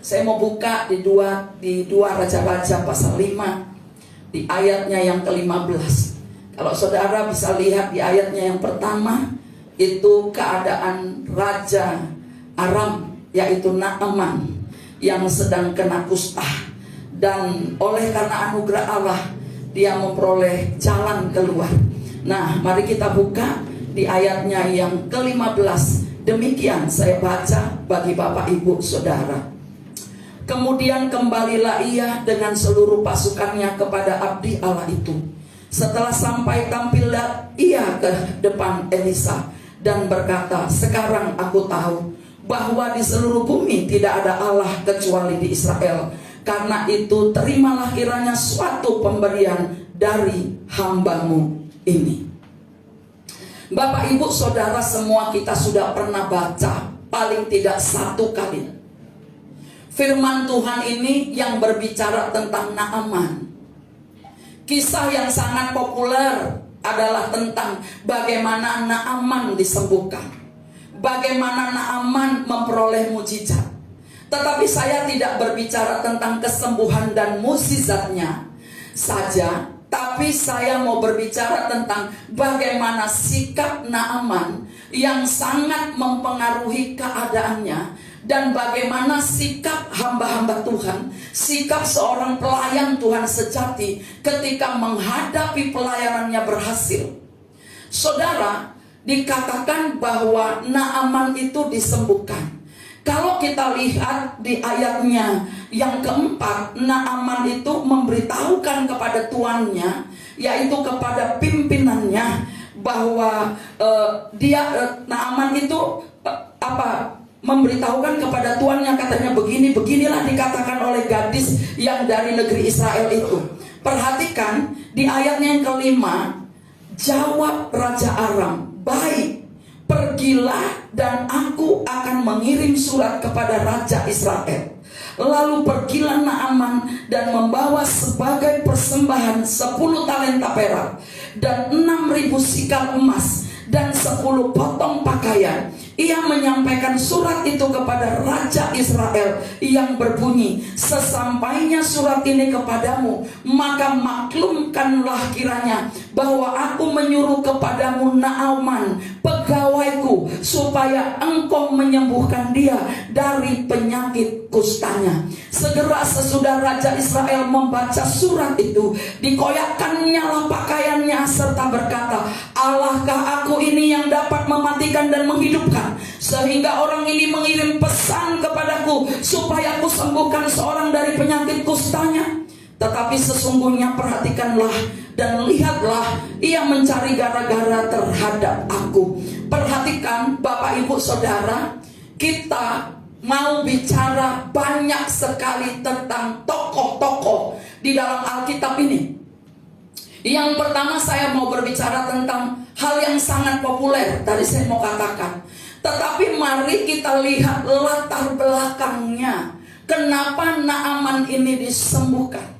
Saya mau buka di dua Raja-Raja pasal 5 di ayatnya yang ke-15. Kalau saudara bisa lihat di ayatnya yang pertama, itu keadaan Raja Aram, yaitu Naaman, yang sedang kena kusta. Dan oleh karena anugerah Allah, dia memperoleh jalan keluar. Nah, mari kita buka di ayatnya yang ke-15. Demikian saya baca bagi Bapak Ibu Saudara. Kemudian kembalilah ia dengan seluruh pasukannya kepada abdi Allah itu. Setelah sampai, tampillah ia ke depan Elisa dan berkata, sekarang aku tahu bahwa di seluruh bumi tidak ada Allah kecuali di Israel. Karena itu terimalah kiranya suatu pemberian dari hambamu ini. Bapak Ibu Saudara semua, kita sudah pernah baca paling tidak satu kali firman Tuhan ini yang berbicara tentang Naaman. Kisah yang sangat populer adalah tentang bagaimana Naaman disembuhkan, bagaimana Naaman memperoleh mujizat. Tetapi saya tidak berbicara tentang kesembuhan dan mukjizatnya saja, tapi saya mau berbicara tentang bagaimana sikap Naaman yang sangat mempengaruhi keadaannya, dan bagaimana sikap hamba-hamba Tuhan, sikap seorang pelayan Tuhan sejati ketika menghadapi pelayanannya berhasil. Saudara, dikatakan bahwa Naaman itu disembuhkan. Kalau kita lihat di ayatnya yang keempat, Naaman itu memberitahukan kepada tuannya, yaitu kepada pimpinannya, bahwa Naaman itu memberitahukan kepada tuannya, katanya beginilah dikatakan oleh gadis yang dari negeri Israel itu. Perhatikan di ayatnya yang kelima, jawab Raja Aram, baik, pergilah dan aku akan mengirim surat kepada Raja Israel. Lalu pergilah Naaman dan membawa sebagai persembahan 10 talenta perak dan 6.000 sikal emas dan 10 potong pakaian. Ia menyampaikan surat itu kepada Raja Israel yang berbunyi, sesampainya surat ini kepadamu, maka maklumkanlah kiranya bahwa aku menyuruh kepadamu Naaman, pegawaiku, supaya engkau menyembuhkan dia dari penyakit kustanya. Segera sesudah Raja Israel membaca surat itu, dikoyakkannya lah pakaiannya serta berkata, Allahkah aku ini yang dapat mematikan dan menghidupkan, sehingga orang ini mengirim pesan kepadaku supaya aku sembuhkan seorang dari penyakit kustanya? Tetapi sesungguhnya perhatikanlah dan lihatlah, ia mencari gara-gara terhadap aku. Perhatikan Bapak Ibu Saudara, kita mau bicara banyak sekali tentang tokoh-tokoh di dalam Alkitab ini. Yang pertama saya mau berbicara tentang hal yang sangat populer, tadi saya mau katakan. Tetapi mari kita lihat latar belakangnya, kenapa Naaman ini disembuhkan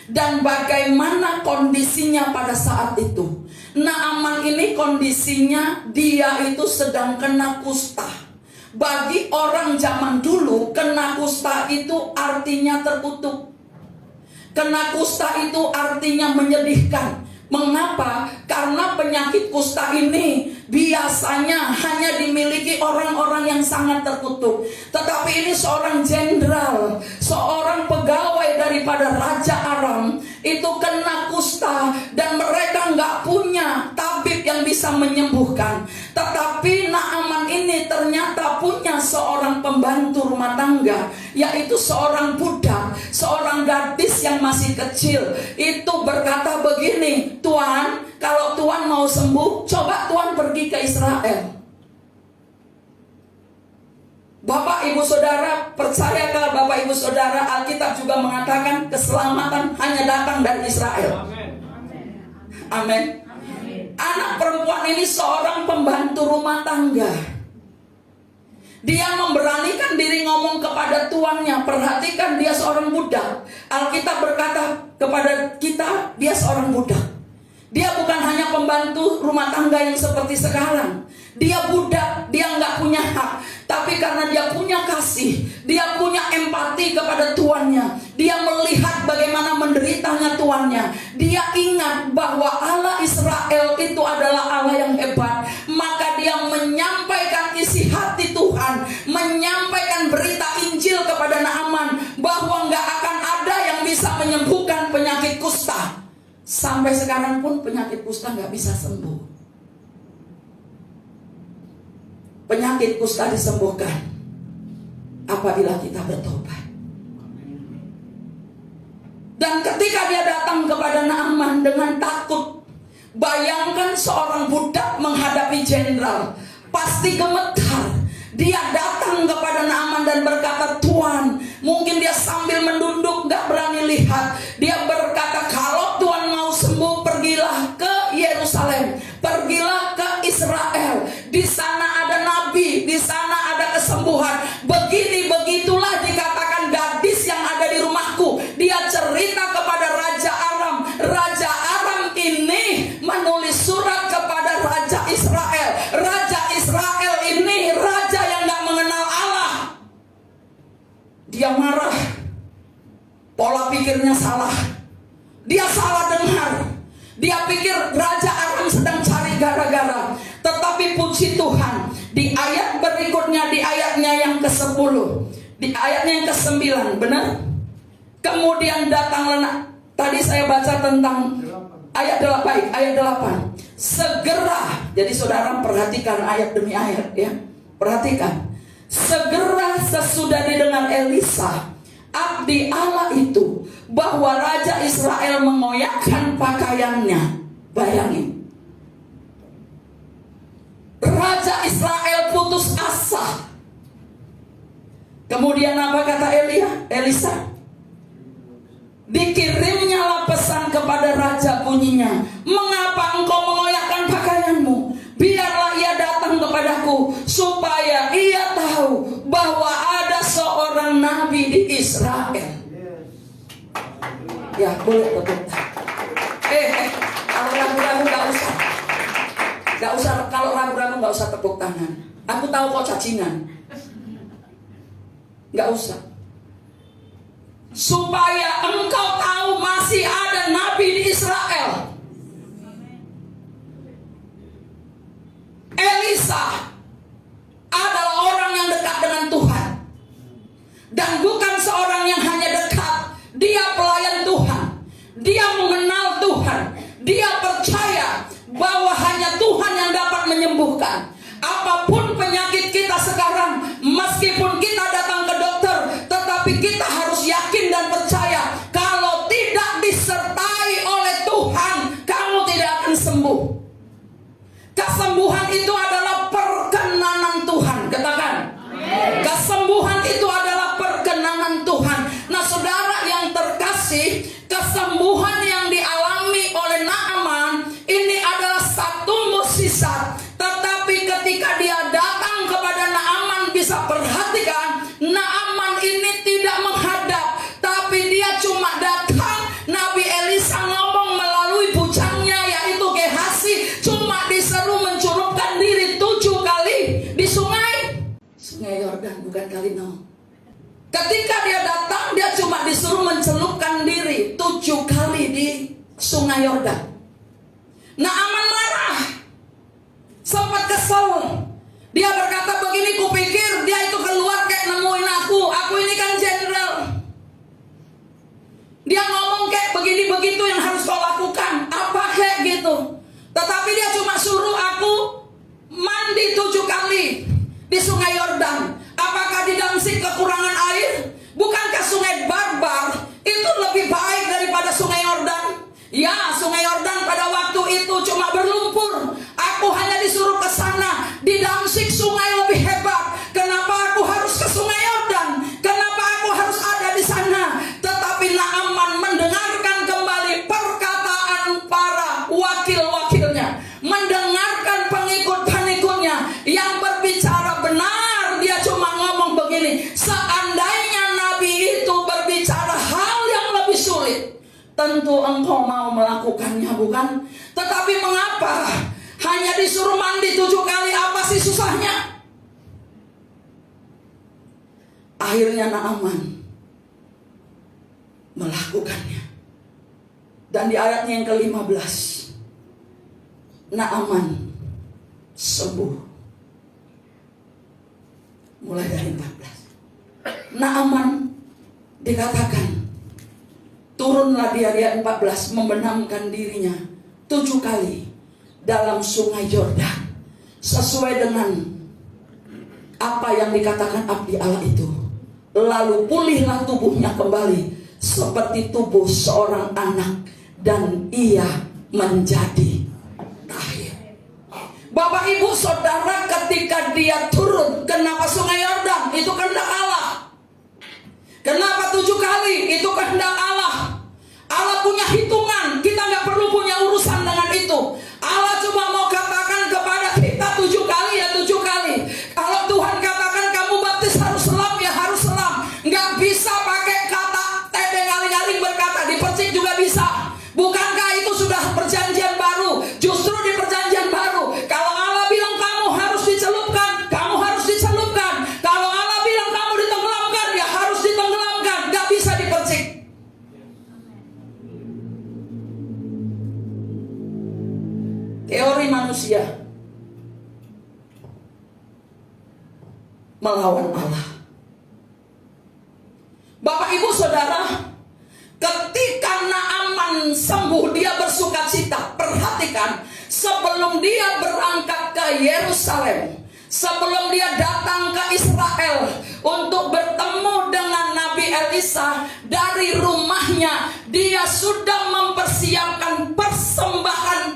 dan bagaimana kondisinya pada saat itu. Naaman ini kondisinya dia itu sedang kena kusta. Bagi orang zaman dulu, kena kusta itu artinya terkutuk. Kena kusta itu artinya menyedihkan. Mengapa? Karena penyakit kusta ini biasanya hanya dimiliki orang-orang yang sangat terkutuk. Tetapi ini seorang jenderal, seorang pegawai daripada Raja Aram itu kena kusta, dan mereka nggak punya tabib yang bisa menyembuhkan. Tetapi Naaman ini ternyata punya seorang pembantu rumah tangga, yaitu seorang budak, seorang gadis yang masih kecil. Itu berkata begini, Tuan, kalau Tuan mau sembuh, coba Tuan pergi ke Israel. Bapak Ibu Saudara, percayakah Bapak Ibu Saudara, Alkitab juga mengatakan keselamatan hanya datang dari Israel. Amin. Anak perempuan ini seorang pembantu rumah tangga. Dia memberanikan diri ngomong kepada tuannya. Perhatikan, dia seorang budak. Alkitab berkata kepada kita, dia seorang budak. Dia bukan hanya pembantu rumah tangga yang seperti sekarang. Dia budak, dia nggak punya hak. Tapi Tetapi karena dia punya kasih, dia punya empati kepada tuannya, dia melihat bagaimana menderitanya tuannya, dia ingat bahwa Allah Israel itu adalah Allah yang hebat. Maka dia menyampaikan isi hati Tuhan, menyampaikan berita Injil kepada Naaman bahwa nggak akan ada yang bisa menyembuhkan penyakit kusta. Sampai sekarang pun penyakit kusta nggak bisa sembuh. Penyakit kusta disembuhkan apabila kita bertobat. Dan ketika dia datang kepada Naaman dengan takut, bayangkan seorang budak menghadapi jenderal, pasti gemetar. Dia datang kepada Naaman dan berkata, "Tuan," mungkin dia sambil menunduk, gak berani lihat. Dia berkata, "Kalau Tuan mau sembuh, pergilah ke Yerusalem, pergilah ke Israel. Di sana ada nabi, di sana ada kesembuhan." Begitulah dikatakan gadis yang ada di rumahku. Dia cerita kepada Raja Aram. Raja Aram ini menulis surat kepada Raja Israel. Raja Israel ini raja yang gak mengenal Allah. Dia marah. Pola pikirnya salah. Dia salah dengar. Dia pikir Raja Aram sedang cari gara-gara. Tetapi puji Tuhan, di ayat berikutnya, di ayatnya yang ke-10, di ayatnya yang ke-9, benar? Kemudian datanglah, tadi saya baca tentang ayat 8, ayat 8. Segera, jadi saudara perhatikan ayat demi ayat ya. Perhatikan. Segera sesudah didengar Elisa, abdi Allah itu, bahwa Raja Israel mengoyakkan pakaiannya. Bayangin. Raja Israel putus asa. Kemudian apa kata Elisa? Dikirimnyalah pesan kepada raja, bunyinya, "Mengapa engkau mengoyakkan pakaianmu? Biarlah ia datang kepadaku, supaya ia tahu bahwa ada seorang nabi di Israel." Ya, boleh tepuk tangan. Kalau ragu-ragu gak usah, kalau ragu-ragu gak usah tepuk tangan. Aku tahu kok cacingan. Gak usah. Supaya engkau tahu masih ada nabi di Israel. Elisa adalah orang yang dekat dengan Tuhan. Dan bukan seorang yang hanya dekat. Dia pelayan Tuhan. Dia mengenal Tuhan. Dia percaya bahwa hanya Tuhan yang dapat menyembuhkan. Apapun penyakit kita sekarang, meskipun kita datang ke dokter, tetapi kita harus yakin dan percaya, kalau tidak disertai oleh Tuhan, kamu tidak akan sembuh. Kesembuhan itu adalah perkenanan Tuhan. Katakan, kesembuhan itu adalah perkenanan Tuhan. Nah, saudara yang terkasih, kesembuhan yang dialami oleh Naaman ini adalah satu mukjizat. Tetapi ketika dia datang kepada Naaman, bisa perhatikan, Naaman ini tidak menghadap, tapi dia cuma datang. Nabi Elisa ngomong melalui bujangnya, yaitu Gehazi, cuma diseru mencurupkan diri 7 kali di sungai Yordan, bukan kali no. Ketika dia datang, dia cuma disuruh mencelupkan diri 7 kali di sungai Yordan. Naaman marah, sempat kesel. Dia berkata begini, kupikir dia itu keluar kayak nemuin aku ini kan jenderal. Dia ngomong kayak begini, begitu yang harus kau lakukan, apa kayak gitu. Tetapi dia cuma suruh aku mandi 7 kali di sungai Yordan. Apakah di Damsik kekurangan air? Bukankah sungai Barbar itu lebih baik daripada sungai Yordan? Ya, sungai Yordan pada waktu itu cuma berlumpur. Aku hanya disuruh ke sana. Di Damsik sungai lebih hebat. Kenapa aku harus ke sungai Yordan? Kenapa aku harus ada di sana? Tetapi Naaman mendengarkan kembali perkataan para wakil-wakilnya, mendengarkan pengikut-pengikutnya yang berbicara benar. Dia cuma ngomong begini, seandainya nabi itu berbicara hal yang lebih sulit, tentu engkau mau melakukannya, bukan? Tetapi mengapa hanya disuruh mandi 7 kali? Apa sih susahnya? Akhirnya Naaman melakukannya. Dan di ayatnya yang ke-15, Naaman sembuh. Mulai dari 14. Naaman dikatakan, turunlah dia, ayat 14, membenamkan dirinya 7 kali dalam sungai Yordan, sesuai dengan apa yang dikatakan abdi Allah itu. Lalu pulihlah tubuhnya kembali seperti tubuh seorang anak, dan ia menjadi tahir. Bapak ibu saudara, ketika dia turun, kenapa sungai Yordan? Itu kehendak Allah. Kenapa 7 kali? Itu kehendak Allah. Allah punya hitungan, kita gak perlu punya urusan dengan itu. Allah cuma mau katakan kepada kita 7 kali ya 7 kali. Kalau Tuhan katakan kamu baptis harus selam, ya harus selam. Gak bisa pakai kata tedeng aling-aling berkata, dipercik juga bisa. Bukankah itu sudah perjanjian baru? Justru di perjanjian baru, kalau Allah bilang kamu harus dicelupkan, kamu harus dicelupkan. Kalau Allah bilang kamu ditenggelamkan, ya harus ditenggelamkan. Gak bisa dipercik. Teori manusia melawan Allah. Bapak ibu saudara, ketika Naaman sembuh, dia bersukacita. Perhatikan, sebelum dia berangkat ke Yerusalem, sebelum dia datang ke Israel untuk bertemu dengan Nabi Elisa, dari rumahnya dia sudah mempersiapkan persembahan.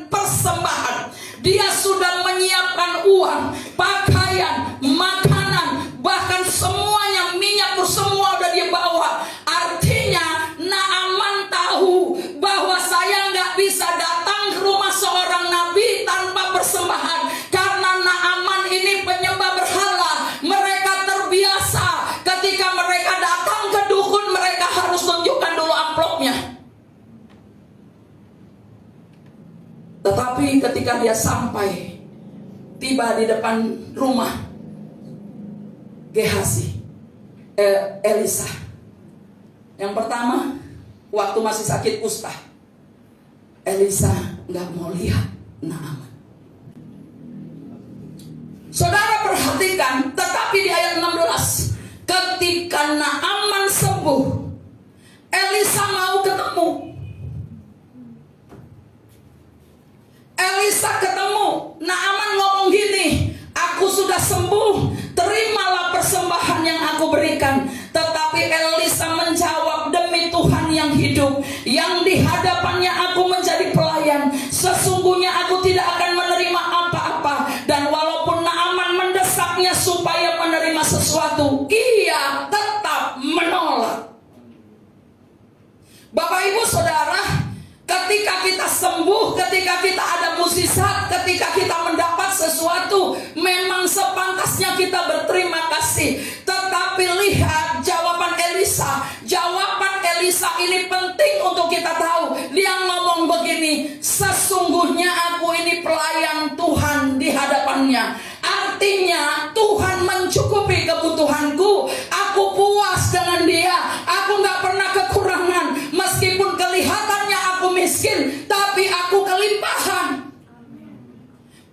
Dia sudah menyiapkan uang, pakaian, makanan, bahkan semuanya, minyak semua udah dia bawa. Artinya Naaman tahu bahwa saya nggak bisa datang ke rumah seorang nabi tanpa persembahan, karena Naaman ini penyembah berhala. Mereka terbiasa ketika mereka datang ke dukun, mereka harus tunjukkan dulu amplopnya. Tetapi ketika dia sampai, tiba di depan rumah Gehazi, Elisa. Yang pertama, waktu masih sakit kusta, Elisa nggak mau lihat Naaman. Saudara perhatikan, tetapi di ayat 16, ketika Naaman sembuh, Elisa mau ketemu. Elisa ketemu, Naaman ngomong gini, aku sudah sembuh, terimalah persembahan yang aku berikan. Tetapi Elisa menjawab, demi Tuhan yang hidup, yang di hadapannya aku menjadi pelayan, sesungguhnya aku tidak akan menerima apa-apa. Dan walaupun Naaman mendesaknya supaya menerima sesuatu, ia tetap menolak. Bapak ibu saudara, ketika kita sembuh, ketika kita ada mukjizat, ketika kita mendapat sesuatu, memang sepantasnya kita berterima kasih. Tetapi lihat jawaban Elisa. Jawaban Elisa ini penting untuk kita tahu. Dia ngomong begini, sesungguhnya aku ini pelayan Tuhan di hadapannya. Artinya Tuhan mencukupi kebutuhanku. Aku puas dengan dia. Aku gak pernah kekurangan. Meskipun kelihatannya aku miskin, tapi aku kelimpahan.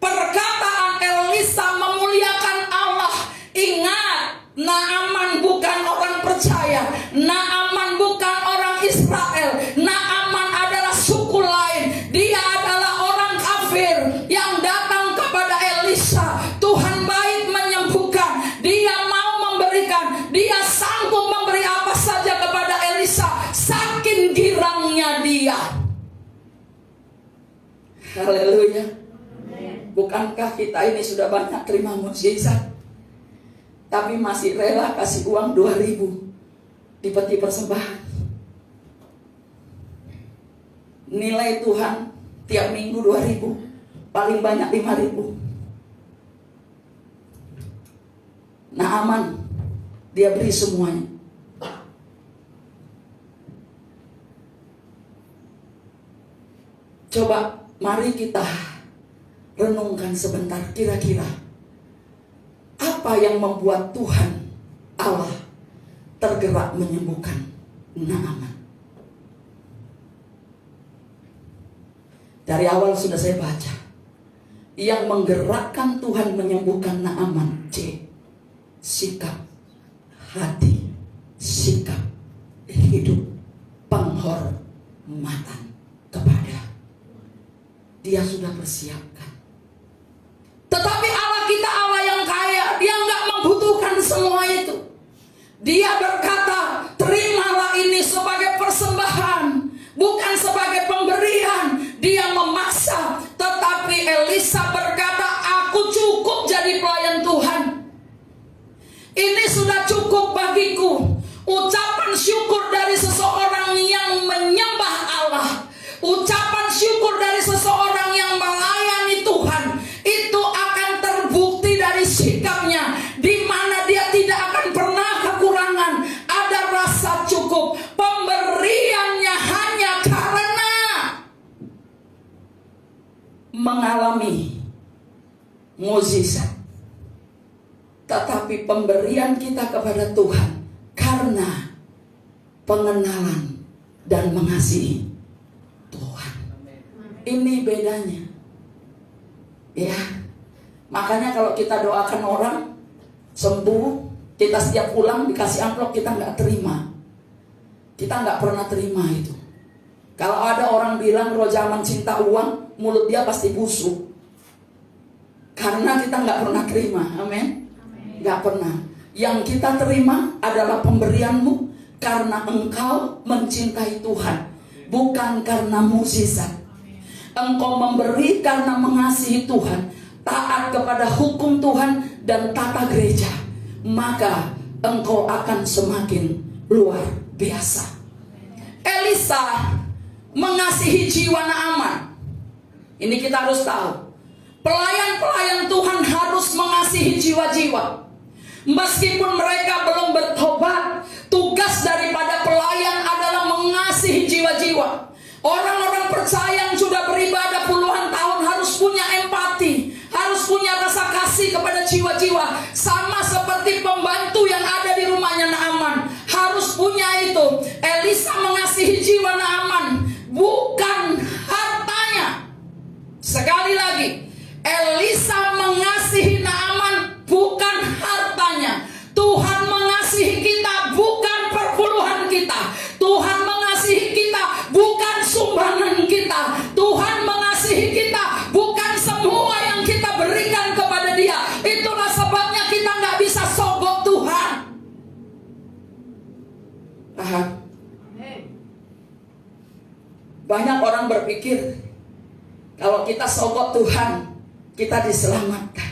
Perkataan Elisa memuliakan Allah. Ingat, Naaman bukan orang percaya. Naaman bukan orang Israel. Naaman adalah suku lain. Dia adalah orang kafir yang datang kepada Elisa. Tuhan baik menyembuhkan. Dia mau memberikan. Dia sanggup memberi apa saja kepada Elisa, saking girangnya dia. Haleluya. Bukankah kita ini sudah banyak terima mukjizat, tapi masih rela kasih uang 2.000 di peti persembahan? Nilai Tuhan tiap minggu 2.000, paling banyak 5.000. Naaman, dia beri semuanya. Coba mari kita renungkan sebentar, kira-kira apa yang membuat Tuhan Allah tergerak menyembuhkan Naaman. Dari awal sudah saya baca, yang menggerakkan Tuhan menyembuhkan Naaman, sikap hati, sikap hidup, penghormatan kepada dia sudah persiapkan. Tetapi Allah kita Allah yang kaya, dia nggak membutuhkan semua itu. Dia berkata, terimalah ini sebagai persembahan, bukan sebagai pemberian. Dia memaksa, tetapi Elisa berkata, aku cukup jadi pelayan Tuhan. Ini sudah cukup bagiku. Ucapan syukur dari seseorang yang menyembah Allah, ucapan syukur dari seseorang yang melayani Tuhan, itu akan terbukti dari sikapnya, di mana dia tidak akan pernah kekurangan. Ada rasa cukup. Pemberiannya hanya karena mengalami mukjizat. Tetapi pemberian kita kepada Tuhan karena pengenalan dan mengasihi Tuhan. Ini bedanya. Ya. Makanya kalau kita doakan orang sembuh, kita setiap pulang dikasih amplop, kita nggak terima. Kita nggak pernah terima itu. Kalau ada orang bilang roh zaman cinta uang, mulut dia pasti busuk. Karena kita nggak pernah terima. Amin. Nggak pernah. Yang kita terima adalah pemberianmu karena engkau mencintai Tuhan, bukan karena mukjizat. Engkau memberi karena mengasihi Tuhan, taat kepada hukum Tuhan dan tata gereja, maka engkau akan semakin luar biasa. Elisa mengasihi jiwa Naaman. Ini kita harus tahu. Pelayan-pelayan Tuhan harus mengasihi jiwa-jiwa. Meskipun mereka belum bertobat, tugas daripada pelayan adalah mengasihi jiwa-jiwa. Orang-orang percaya yang sudah beribadah puluhan tahun harus punya empati, harus punya rasa kasih kepada jiwa-jiwa. Sama seperti pembantu yang ada di rumahnya Naaman, harus punya itu. Elisa mengasihi jiwa Naaman, bukan hartanya. Sekali lagi, Elisa mengasihi Naaman, bukan hartanya. Tuhan mengasihi kita, bukan perpuluhan kita. Tuhan mengasihi kita, bukan sumbangan kita. Tuhan mengasihi kita, bukan semua yang kita berikan kepada Dia. Itulah sebabnya kita nggak bisa sogok Tuhan. Paham? Banyak orang berpikir kalau kita sogok Tuhan, kita diselamatkan.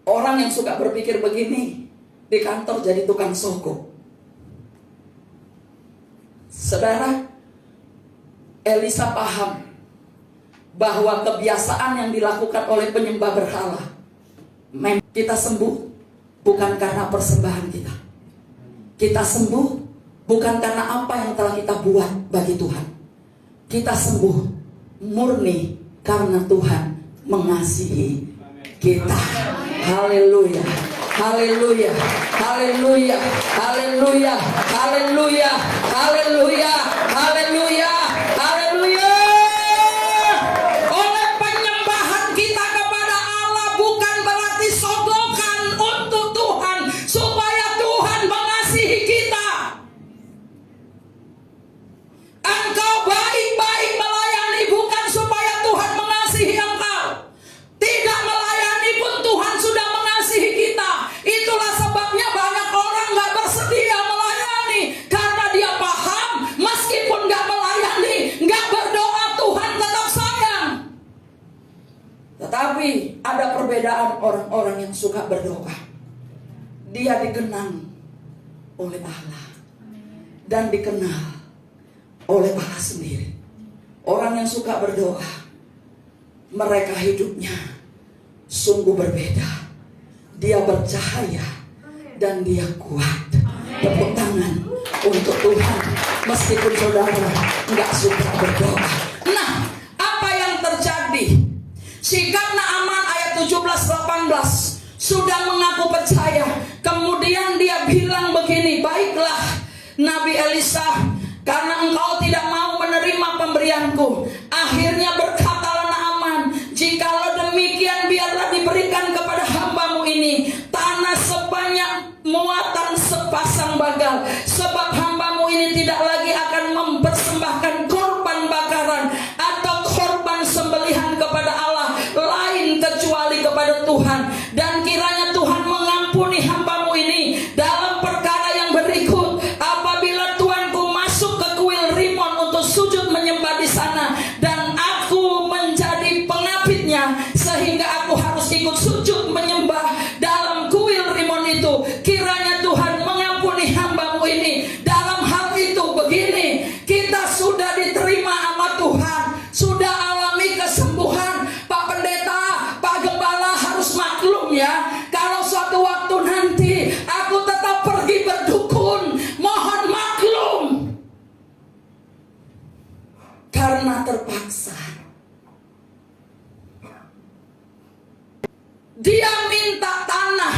Orang yang suka berpikir begini di kantor jadi tukang sogok. Saudara, Elisa paham bahwa kebiasaan yang dilakukan oleh penyembah berhala, kita sembuh bukan karena persembahan kita. Kita sembuh bukan karena apa yang telah kita buat bagi Tuhan. Kita sembuh murni karena Tuhan mengasihi kita. Haleluya, haleluya, haleluya, haleluya, haleluya, haleluya, haleluya, haleluya. Oleh penyembahan kita kepada Allah bukan berarti sogokan untuk Tuhan supaya Tuhan mengasihi kita. Engkau baik-baik melayani bukan supaya Tuhan mengasihi engkau. Tidak melayani pun Tuhan sudah mengasihi kita. Itulah sebabnya banyak orang gak bersedia melayani, karena dia paham meskipun gak melayani, gak berdoa, Tuhan tetap sayang. Tetapi ada perbedaan orang-orang yang suka berdoa. Dia dikenang oleh Allah dan dikenal oleh Allah sendiri. Orang yang suka berdoa, mereka hidupnya sungguh berbeda. Dia bercahaya dan dia kuat. Tepuk tangan untuk Tuhan meskipun saudara nggak suka berdoa. Nah, apa yang terjadi? Sikap Naaman ayat 17-18. sudah mengaku percaya. Kemudian dia bilang begini, baiklah Nabi Elisa, karena engkau tidak mau menerima pemberianku. Akhirnya berkatalah Naaman, jikalau demikian biarlah diberikan kepada hambamu ini tanah sebanyak muatan sepasang bagal, sebab hambamu ini tidak lagi akan mempersembahkan korban bakaran atau korban sembelihan kepada Allah lain kecuali kepada Tuhan. Dan kiranya Tuhan mengampuni hambamu ini dalam perkara yang berikut, apabila Tuanku masuk ke kuil Rimon untuk sujud menyembah di sana, dan aku menjadi pengapitnya sehingga aku harus ikut sujud menyembah dalam kuil Rimon itu. Kiranya Tuhan mengampuni hambamu ini. Dalam hal itu begini, kita sudah diterima sama Tuhan, sudah alami kesembuhan. Pak Pendeta, Pak Gembala harus maklum ya, kalau suatu waktu nanti aku tetap pergi berdukun, mohon maklum, karena terpaksa. Dia minta tanah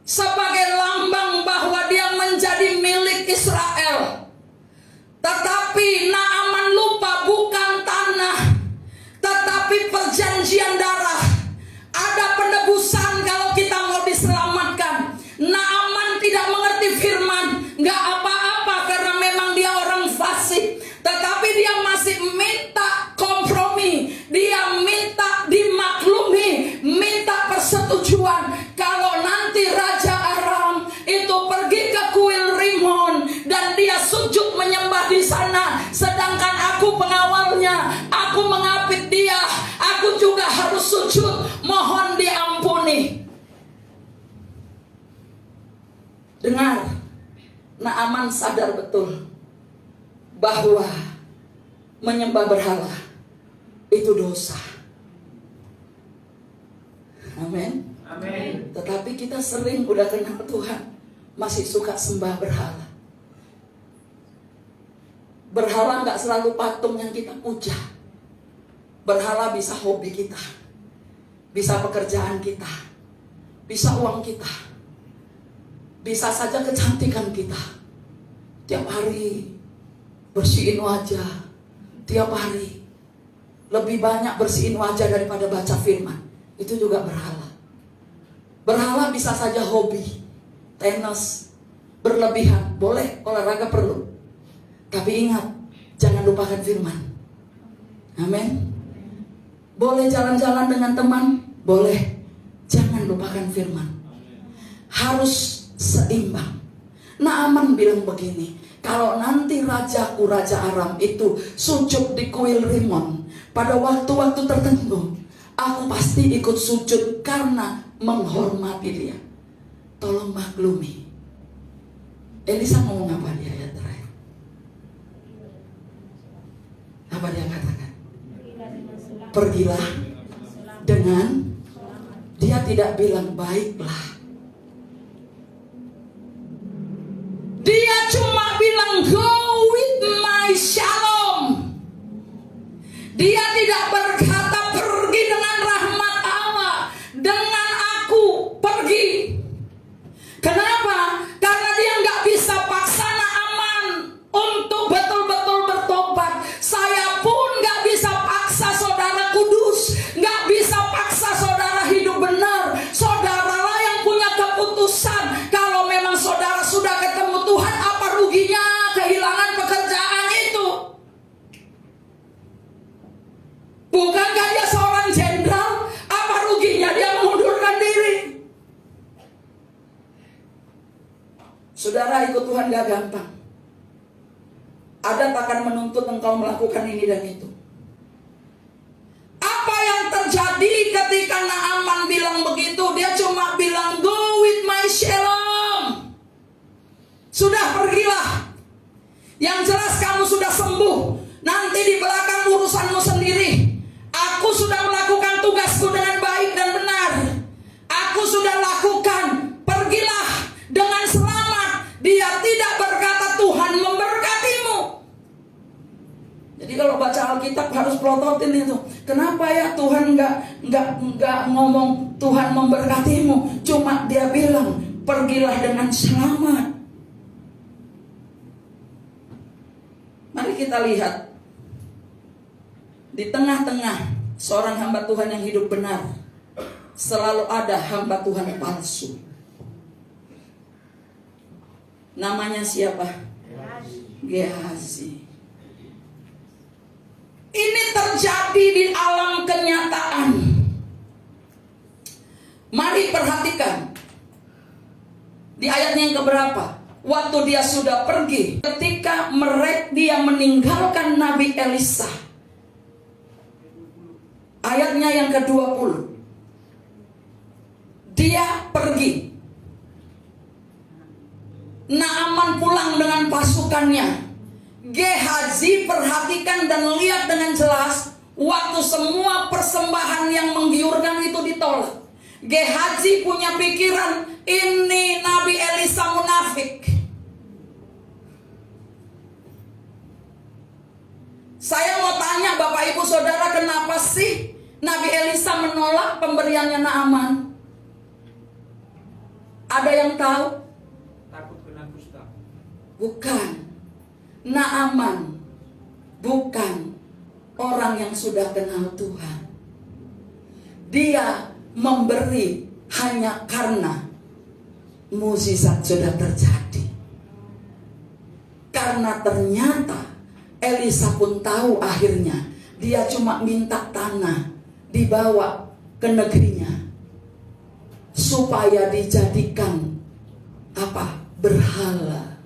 sebagai lambang bahwa dia menjadi milik Israel. Tetapi Naaman lupa, bukan tanah tetapi perjanjian darah. Ada penebusan kalau kita mau diselamatkan. Naaman tidak mengerti firman, gak apa-apa karena memang dia orang fasik, tetapi dia masih minta kompromi, dia minta dimaklumi, minta persetujuan. Kalau nanti Raja Aram itu pergi ke kuil Rimon dan dia sujud menyembah di sana, sedangkan aku pengawalnya, aku mengapit dia, aku juga harus sujud, mohon diampuni. Dengar, Naaman sadar betul bahwa menyembah berhala itu dosa. Amin. Amin. Tetapi kita sering udah kenal Tuhan masih suka sembah berhala. Berhala gak selalu patung yang kita puja. Berhala bisa hobi kita, bisa pekerjaan kita, bisa uang kita, bisa saja kecantikan kita. Tiap hari bersihin wajah, tiap hari lebih banyak bersihin wajah daripada baca firman. Itu juga berhala. Berhala bisa saja hobi, tenis, berlebihan, boleh, olahraga perlu. Tapi ingat, jangan lupakan firman. Amin. Boleh jalan-jalan dengan teman, boleh, jangan lupakan firman. Harus seimbang. Naaman bilang begini, kalau nanti rajaku, Raja Aram itu sujud di kuil Rimon pada waktu-waktu tertentu, aku pasti ikut sujud karena menghormati dia. Tolong maklumi. Elisa ngomong apa di ayat terakhir? Apa dia katakan? Pergilah dengan, dia tidak bilang baiklah. Dia cuma bilang go with my shalom. Dia tidak berkata pergi dengan rahmat Allah, dengan aku pergi. Kenapa? Karena dia nggak bisa paksa Naaman untuk betul-betul bertobat. Saya pun nggak bisa paksa saudara kudus, nggak bisa paksa saudara hidup benar. Saudaralah yang punya keputusan. Kalau memang saudara sudah ketemu Tuhan, apa ruginya kehilangan pekerjaan itu? Bukankah dia seorang jenderal? Apa ruginya dia mengundurkan diri? Saudara, ikut Tuhan gak gampang. Ada akan menuntut engkau melakukan ini dan itu. Apa yang terjadi ketika Naaman bilang begitu? Dia cuma bilang go with my shalom. Sudah, pergilah. Yang jelas kamu sudah sembuh. Nanti di belakang urusanmu sendiri. Aku sudah melakukan tugasku dengan baik dan benar. Aku sudah lakukan. Pergilah dengan selamat. Dia tidak berkata Tuhan memberkatimu. Jadi kalau baca Alkitab harus melototin itu. Kenapa ya Tuhan nggak ngomong Tuhan memberkatimu, cuma dia bilang pergilah dengan selamat. Mari kita lihat, di tengah-tengah seorang hamba Tuhan yang hidup benar, selalu ada hamba Tuhan palsu. Namanya siapa? Gehazi. Ini terjadi di alam kenyataan. Mari perhatikan di ayatnya yang keberapa. Waktu dia sudah pergi, ketika dia meninggalkan Nabi Elisa, ayatnya yang ke-20, dia pergi. Naaman pulang dengan pasukannya. Gehazi perhatikan dan lihat dengan jelas, waktu semua persembahan yang menggiurkan itu ditolak, Gehazi punya pikiran, ini Nabi Elisa munafik. Saya mau tanya Bapak Ibu Saudara, kenapa sih Nabi Elisa menolak pemberiannya Naaman? Ada yang tahu? Takut kena kusta. Bukan. Naaman bukan orang yang sudah kenal Tuhan. Dia memberi hanya karena mukjizat sudah terjadi. Karena ternyata Elisa pun tahu akhirnya dia cuma minta tanah dibawa ke negerinya supaya dijadikan apa? Berhala.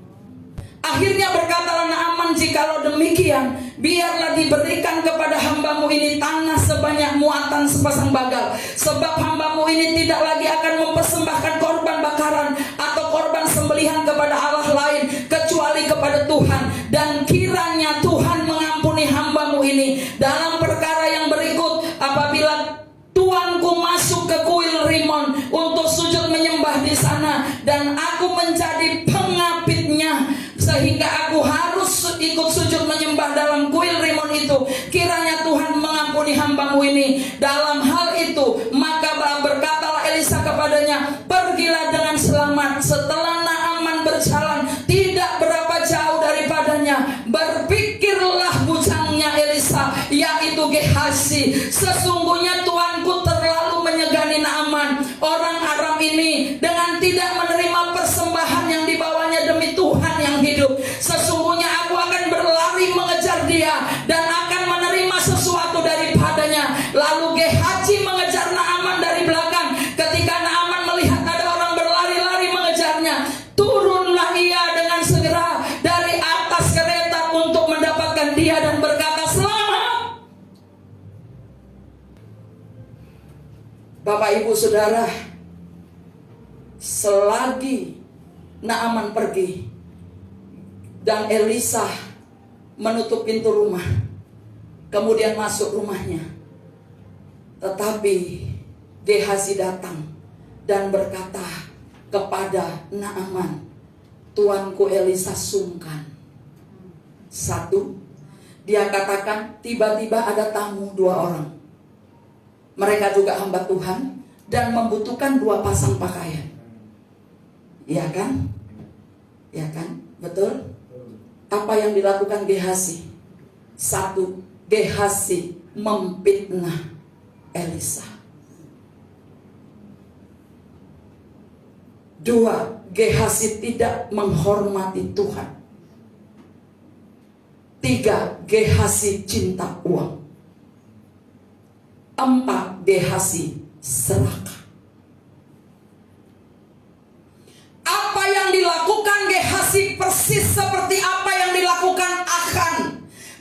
Akhirnya berkatalah Naaman, jikalau demikian, biarlah diberikan kepada hambamu ini tanah sebanyak muatan sepasang bagal. Sebab hambamu ini tidak lagi akan mempersembahkan korban bakaran atau korban sembelihan kepada Allah lain, kecuali kepada Tuhan. Dan kiranya Tuhan mengampuni hambamu ini dalam perkara yang berikut, apabila tuanku masuk ke kuil Rimon untuk sujud menyembah di sana, dan aku menjadi pengapitnya, sehingga aku harus ikut sujud menyembah dalam kuil Rimon itu. Kiranya Tuhan mengampuni hambamu ini dalam hal itu. Maka berkatalah Elisa kepadanya, pergilah dengan selamat. Setelah Naaman berjalan tidak berapa jauh daripadanya, berpikirlah bujangnya Elisa, yaitu Gehazi, sesungguhnya tuanku terlalu menyegani Naaman orang Aram ini dengan tidak menerima persembahan yang dibawanya demi Tuhan yang hidup. Sesungguhnya aku akan berlari mengejar dia dan akan menerima sesuatu daripadanya. Lalu Gehazi mengejar Naaman dari belakang. Ketika Naaman melihat ada orang berlari-lari mengejarnya, turunlah ia dengan segera dari atas kereta untuk mendapatkan dia dan berkata, selamat. Bapak Ibu Saudara, selagi Naaman pergi dan Elisa menutup pintu rumah, kemudian masuk rumahnya, tetapi Gehazi datang dan berkata kepada Naaman, tuanku Elisa sungkan. Satu, dia katakan tiba-tiba ada tamu 2 orang. Mereka juga hamba Tuhan dan membutuhkan 2 pasang pakaian. Iya kan? Ya kan? Betul? Apa yang dilakukan Gehazi? 1, Gehazi memfitnah Elisa. 2, Gehazi tidak menghormati Tuhan. 3, Gehazi cinta uang. 4, Gehazi serakah. Apa yang dilakukan Gehazi persis seperti apa yang dilakukan Akan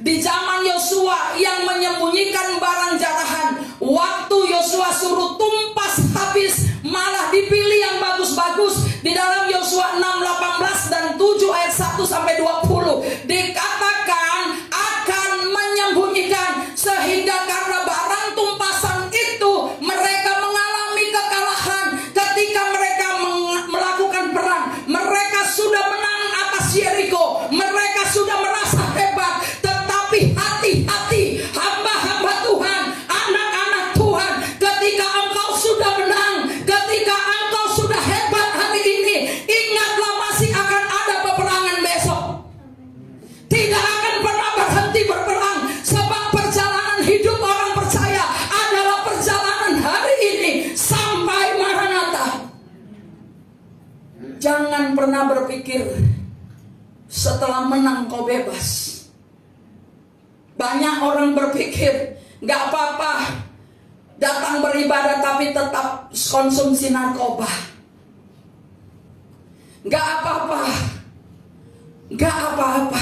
di zaman Yosua yang menyembunyikan barang jarahan. Waktu Yosua suruh tumpas habis, malah dipilih yang bagus-bagus. Di dalam Yosua 6:18 dan 7 ayat 1 sampai 20 dikatakan akan menyembunyikan, sehingga karena barang tumpasan itu mereka mengalami pernah berpikir setelah menang kau bebas? Banyak orang berpikir gak apa-apa datang beribadah tapi tetap konsumsi narkoba. Gak apa-apa, gak apa-apa,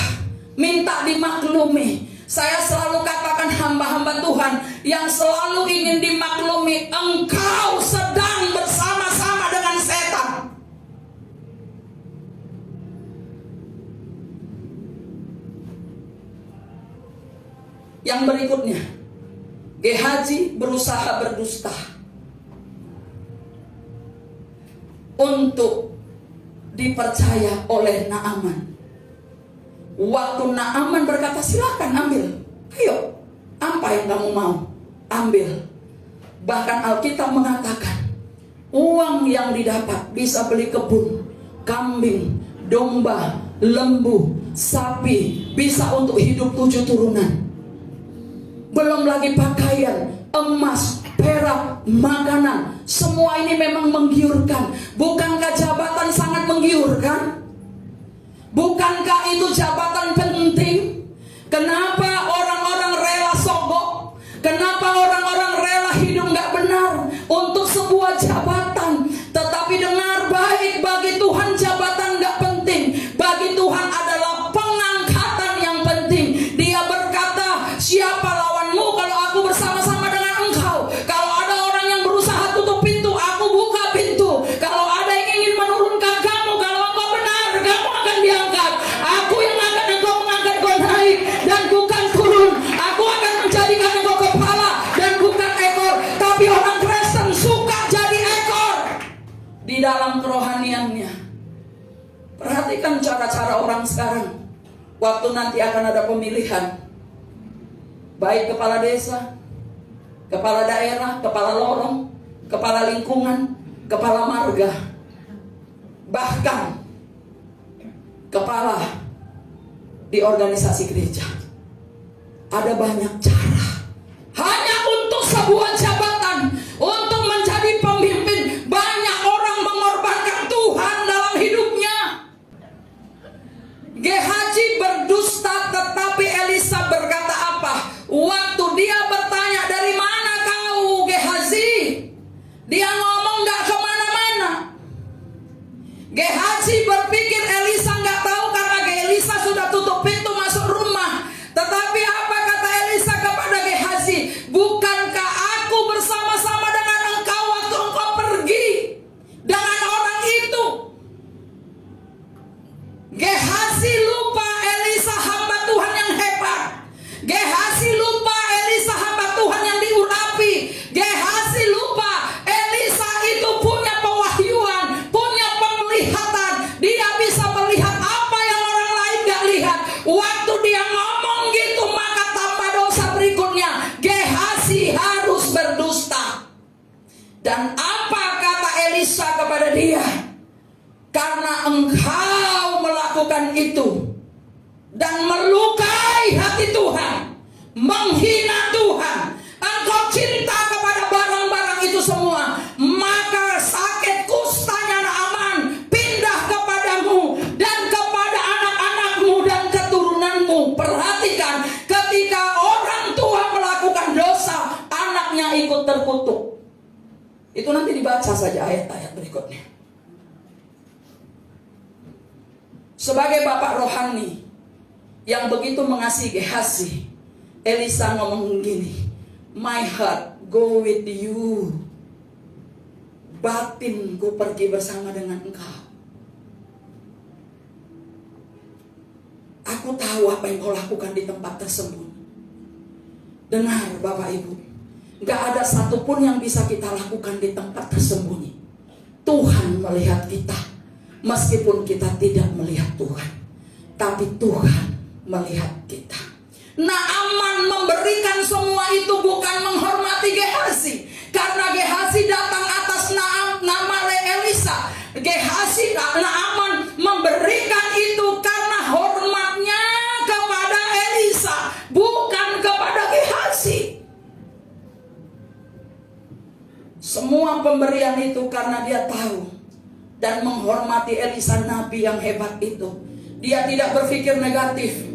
minta dimaklumi. Saya selalu katakan hamba-hamba Tuhan yang selalu ingin dimaklumi, engkau sedang bersama-sama dengan setan. Yang berikutnya, Gehazi berusaha berdusta untuk dipercaya oleh Naaman. Waktu Naaman berkata, silakan ambil, ayo, apa yang kamu mau, ambil. Bahkan Alkitab mengatakan, uang yang didapat bisa beli kebun, kambing, domba, lembu, sapi, bisa untuk hidup 7 turunan. Belum lagi pakaian, emas, perak, makanan. Semua ini memang menggiurkan. Bukankah jabatan sangat menggiurkan? Bukankah itu jabatan penting? Kenapa orang-orang rela sogok? Kenapa orang-orang rela hidup gak benar untuk sebuah jabatan? Tetapi dengar baik, bagi Tuhan jabatan gak penting. Bagi Tuhan adalah pengangkatan yang penting. Dia berkata, siapa lawanmu kalau aku bersama-sama dengan engkau? Kalau ada orang yang berusaha tutup pintu, aku buka pintu. Kalau ada yang ingin menurunkan kamu, kalau engkau benar, kamu akan diangkat. Aku yang akan engkau mengangkat, kau naik dan bukan turun. Aku akan menjadikan engkau kepala dan bukan ekor. Tapi orang Kristen suka jadi ekor di dalam kerohaniannya. Perhatikan cara-cara orang sekarang. Waktu nanti akan ada pemilihan, baik kepala desa, kepala daerah, kepala lorong, kepala lingkungan, kepala marga, bahkan kepala di organisasi gereja. Ada banyak cara hanya untuk sebuah jabatan, untuk menjadi pemimpin. Banyak orang mengorbankan Tuhan dalam hidupnya. Gehazi berdusta, tetapi Elisa berkata apa? Waktu dia bertanya, dari mana kau Gehazi? Dia ngomong gak kemana-mana. Gehazi berpikir Elisa gak tahu karena Elisa sudah tutup pintu masuk rumah. Tetapi apa kata Elisa kepada Gehazi? Bukankah aku bersama-sama dengan engkau waktu engkau pergi dengan orang itu? Gehazi lupa Elisa hamba Tuhan yang hebat. Gehazi lupa Elisa hamba Tuhan yang diurapi. Gehazi lupa Elisa itu punya pewahyuan, punya penglihatan. Dia bisa melihat apa yang orang lain gak lihat. Waktu dia ngomong gitu, maka tambah dosa berikutnya, Gehazi harus berdusta. Dan apa kata Elisa kepada dia? Karena engkau melakukan itu dan melukai hati Tuhan, menghina Tuhan, engkau cinta kepada barang-barang itu semua, maka sakit kustanya Naaman pindah kepadamu dan kepada anak-anakmu dan keturunanmu. Perhatikan, ketika orang tua melakukan dosa, anaknya ikut terkutuk. Itu nanti dibaca saja ayat-ayat berikutnya. Sebagai bapak rohani yang begitu mengasihi Gehazi, Elisa ngomong gini, my heart go with you. Batinku pergi bersama dengan engkau. Aku tahu apa yang kau lakukan di tempat tersembunyi. Dengar Bapak Ibu, gak ada satupun yang bisa kita lakukan di tempat tersembunyi. Tuhan melihat kita. Meskipun kita tidak melihat Tuhan, tapi Tuhan melihat kita. Naaman memberikan semua itu bukan menghormati Gehazi, karena Gehazi datang atas nama Elisa. Gehazi, Naaman memberikan itu karena hormatnya kepada Elisa, bukan kepada Gehazi. Semua pemberian itu karena dia tahu dan menghormati Elisa, nabi yang hebat itu. Dia tidak berpikir negatif.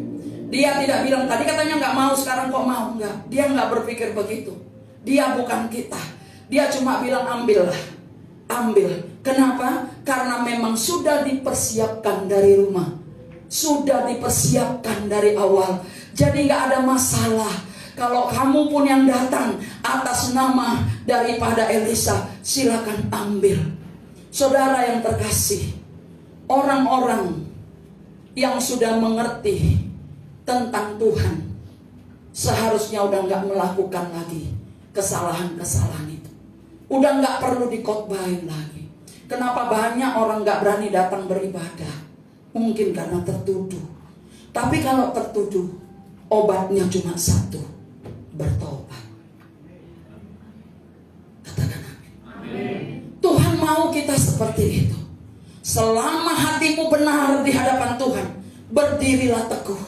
Dia tidak bilang, tadi katanya nggak mau, sekarang kok mau. Enggak, dia nggak berpikir begitu. Dia bukan kita. Dia cuma bilang, ambillah, ambil. Kenapa? Karena memang sudah dipersiapkan dari rumah, sudah dipersiapkan dari awal. Jadi nggak ada masalah. Kalau kamu pun yang datang atas nama daripada Elisa, silakan ambil. Saudara yang terkasih, orang-orang yang sudah mengerti tentang Tuhan seharusnya udah nggak melakukan lagi kesalahan-kesalahan itu. Udah nggak perlu dikotbahin lagi. Kenapa banyak orang nggak berani datang beribadah? Mungkin karena tertuduh. Tapi kalau tertuduh, obatnya cuma satu, bertobat. Katakan amin. Tuhan mau kita seperti itu. Selama hatimu benar di hadapan Tuhan, berdirilah teguh.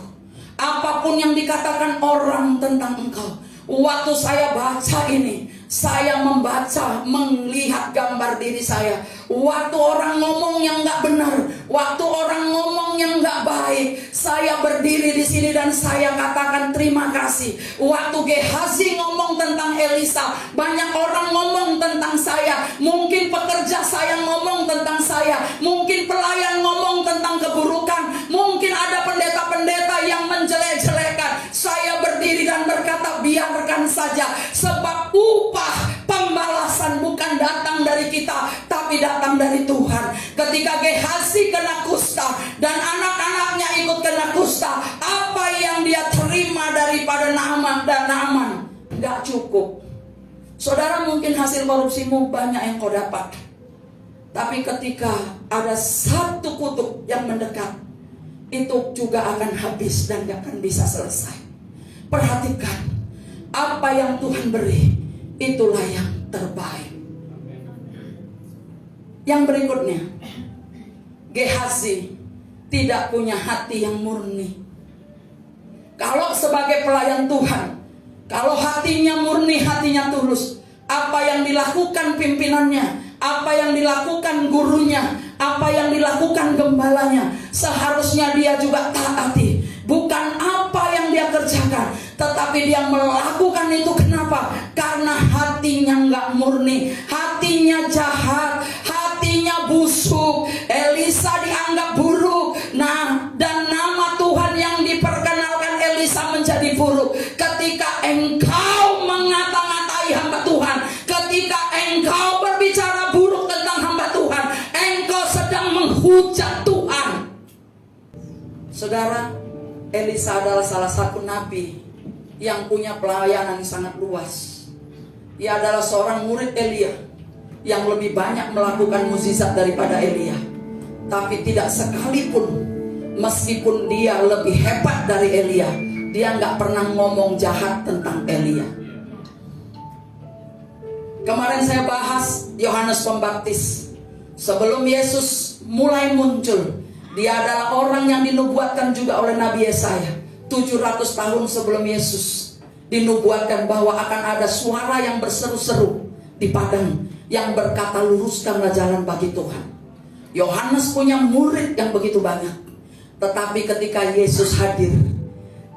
Apapun yang dikatakan orang tentang engkau. Waktu saya baca ini, saya membaca, melihat gambar diri saya. Waktu orang ngomong yang nggak benar, waktu orang ngomong yang nggak baik, saya berdiri di sini dan saya katakan terima kasih. Waktu Gehazi ngomong tentang Elisa, banyak orang ngomong tentang saya. Mungkin pekerja saya ngomong tentang saya, mungkin pelayan ngomong tentang keburukan, mungkin ada pendeta-pendeta yang menjelek-jelekan. Saya berdiri dan berkata, biarkan saja, sebab upah pembalasan bukan datang dari kita, tapi datang dari Tuhan. Ketika Gehazi kena kusta dan anak-anaknya ikut kena kusta, apa yang dia terima daripada Naaman dan Naaman gak cukup. Saudara, mungkin hasil korupsimu banyak yang kau dapat, tapi ketika ada satu kutuk yang mendekat, itu juga akan habis dan gak akan bisa selesai. Perhatikan, apa yang Tuhan beri, itulah yang terbaik. Yang berikutnya, Gehazi tidak punya hati yang murni. Kalau sebagai pelayan Tuhan, kalau hatinya murni, hatinya tulus, apa yang dilakukan pimpinannya, apa yang dilakukan gurunya, apa yang dilakukan gembalanya, seharusnya dia juga taati. Bukan apa yang dia kerjakan, tetapi dia melakukan itu. Kenapa? Karena hatinya nggak murni, hatinya jahat, hatinya busuk. Elisa dianggap buruk. Nah, dan nama Tuhan yang diperkenalkan Elisa menjadi buruk. Ketika engkau mengata-ngatai hamba Tuhan, ketika engkau berbicara buruk tentang hamba Tuhan, engkau sedang menghujat Tuhan. Saudara, Elisa adalah salah satu nabi yang punya pelayanan yang sangat luas. Dia adalah seorang murid Elia yang lebih banyak melakukan mukjizat daripada Elia. Tapi tidak sekalipun, meskipun dia lebih hebat dari Elia, dia nggak pernah ngomong jahat tentang Elia. Kemarin saya bahas Yohanes Pembaptis. Sebelum Yesus mulai muncul, dia adalah orang yang dinubuatkan juga oleh Nabi Yesaya. 700 tahun sebelum Yesus dinubuatkan bahwa akan ada suara yang berseru-seru di padang yang berkata, luruskanlah jalan bagi Tuhan. Yohanes punya murid yang begitu banyak. Tetapi ketika Yesus hadir,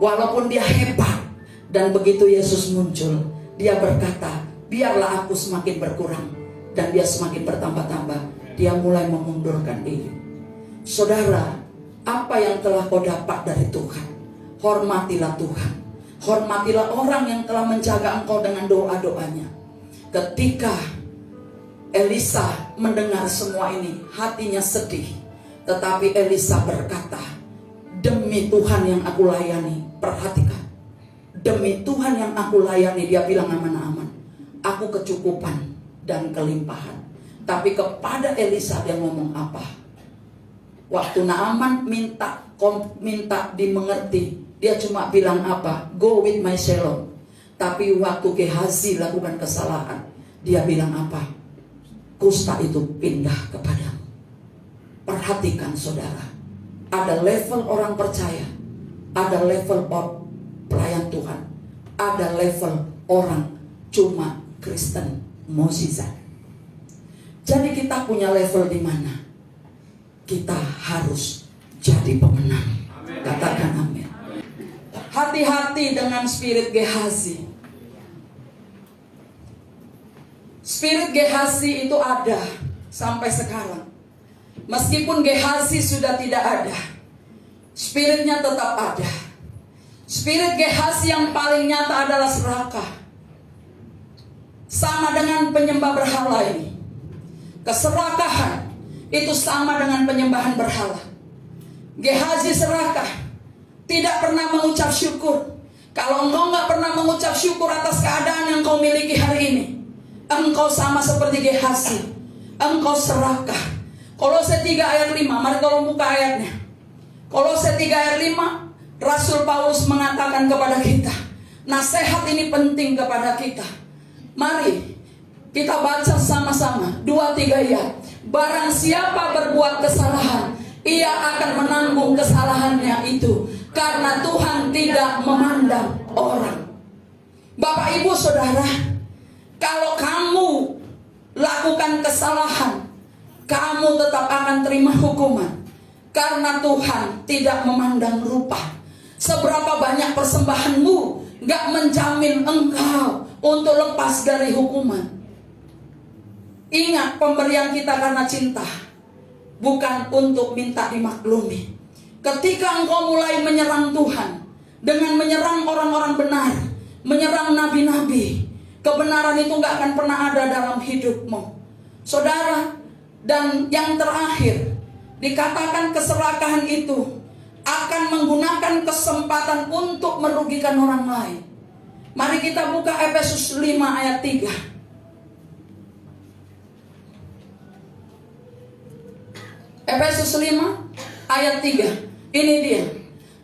walaupun dia hebat, dan begitu Yesus muncul, dia berkata, biarlah aku semakin berkurang dan dia semakin bertambah-tambah. Dia mulai memundurkan diri. Saudara, apa yang telah kau dapat dari Tuhan, hormatilah Tuhan. Hormatilah orang yang telah menjaga engkau dengan doa-doanya. Ketika Elisa mendengar semua ini, hatinya sedih. Tetapi Elisa berkata, demi Tuhan yang aku layani, perhatikan, demi Tuhan yang aku layani, dia bilang sama Naaman, aku kecukupan dan kelimpahan. Tapi kepada Elisa dia ngomong apa? Waktu Naaman minta dimengerti, dia cuma bilang apa? Go with my shalom. Tapi waktu Gehazi lakukan kesalahan, dia bilang apa? Kusta itu pindah kepadamu. Perhatikan saudara, ada level orang percaya, ada level pelayan Tuhan, ada level orang cuma Kristen mukjizat. Jadi kita punya level di mana? kita harus jadi pemenang. Katakan amin. Hati-hati dengan spirit Gehazi. Spirit Gehazi itu ada sampai sekarang. Meskipun Gehazi sudah tidak ada, spiritnya tetap ada. Spirit Gehazi yang paling nyata adalah serakah. Sama dengan penyembah berhala ini. Keserakahan itu sama dengan penyembahan berhala. Gehazi serakah, tidak pernah mengucap syukur. Kalau engkau gak pernah mengucap syukur atas keadaan yang kau miliki hari ini, engkau sama seperti Gehazi. Engkau serakah. Kolose 3 ayat 5, mari tolong buka ayatnya. Kolose 3 ayat 5, Rasul Paulus mengatakan kepada kita, nasihat ini penting kepada kita. Mari kita baca sama-sama 2-3 ya. Barang siapa berbuat kesalahan, ia akan menanggung kesalahannya itu, karena Tuhan tidak memandang orang. Bapak ibu saudara, kalau kamu lakukan kesalahan, kamu tetap akan terima hukuman, karena Tuhan tidak memandang rupa. Seberapa banyak persembahanmu gak menjamin engkau untuk lepas dari hukuman. Ingat, pemberian kita karena cinta, bukan untuk minta dimaklumi. Ketika engkau mulai menyerang Tuhan dengan menyerang orang-orang benar, menyerang nabi-nabi, kebenaran itu gak akan pernah ada dalam hidupmu, saudara. Dan yang terakhir, dikatakan keserakahan itu akan menggunakan kesempatan untuk merugikan orang lain. Mari kita buka Efesus 5 ayat 3. Efesus 5 ayat 3. Ini dia.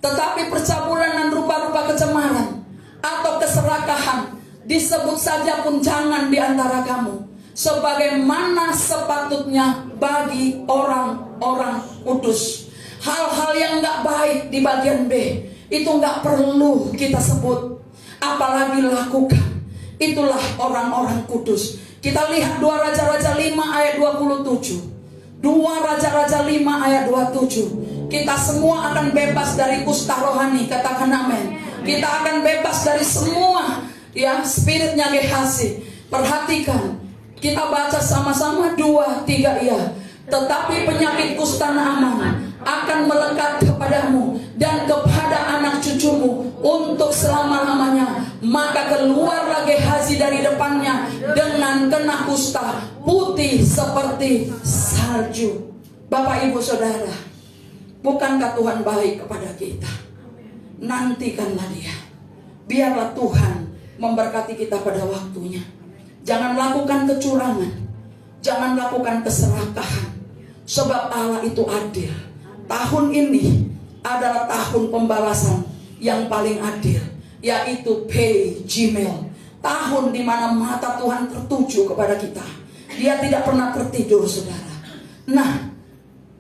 Tetapi percabulan dan rupa-rupa kecemaran atau keserakahan disebut saja pun jangan di antara kamu, sebagaimana sepatutnya bagi orang-orang kudus. Hal-hal yang gak baik di bagian B itu gak perlu kita sebut, apalagi lakukan. Itulah orang-orang kudus. Kita lihat 2 Raja-Raja 5 ayat 27. 2 Raja-Raja 5 ayat 27. Kita semua akan bebas dari kusta rohani. Katakan amin. Kita akan bebas dari semua ya spiritnya Gehazi. Perhatikan, kita baca sama-sama 2-3 ya. Tetapi penyakit kusta Naaman akan melekat kepadamu dan kepada anak cucumu untuk selama-lamanya. Maka keluarlah Gehazi dari depannya dengan kena kusta putih seperti salju. Bapak ibu saudara, bukankah Tuhan baik kepada kita? Nantikanlah dia. Biarlah Tuhan memberkati kita pada waktunya. Jangan lakukan kecurangan, jangan lakukan keserakahan, sebab Allah itu adil. Tahun ini adalah tahun pembalasan yang paling adil, yaitu Pei Gimel. Tahun di mana mata Tuhan tertuju kepada kita. Dia tidak pernah tertidur, saudara. Nah,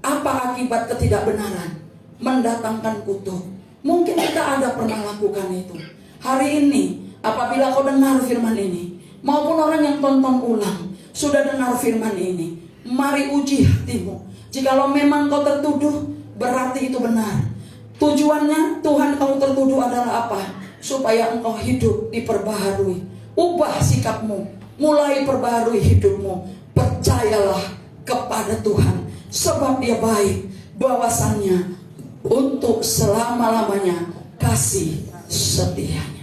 apa akibat ketidakbenaran? Mendatangkan kutuk. Mungkin kita ada pernah lakukan itu. Hari ini, apabila kau dengar firman ini, maupun orang yang tonton ulang sudah dengar firman ini, mari uji hatimu. Jikalau memang kau tertuduh, berarti itu benar. Tujuannya Tuhan kamu tertuduh adalah apa? Supaya engkau hidup diperbaharui. Ubah sikapmu, mulai perbaharui hidupmu. Percayalah kepada Tuhan, sebab dia baik, bahwasannya untuk selama-lamanya kasih setia.